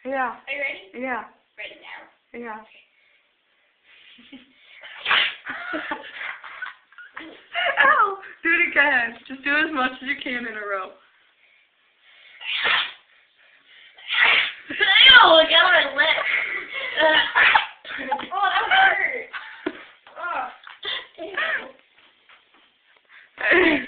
Yeah. Are you ready? Yeah. Ready now. Yeah. Ow! Do it again. Just do as much as you can in a row. Ew, look at my lip. Oh, that hurt. Oh. Ew.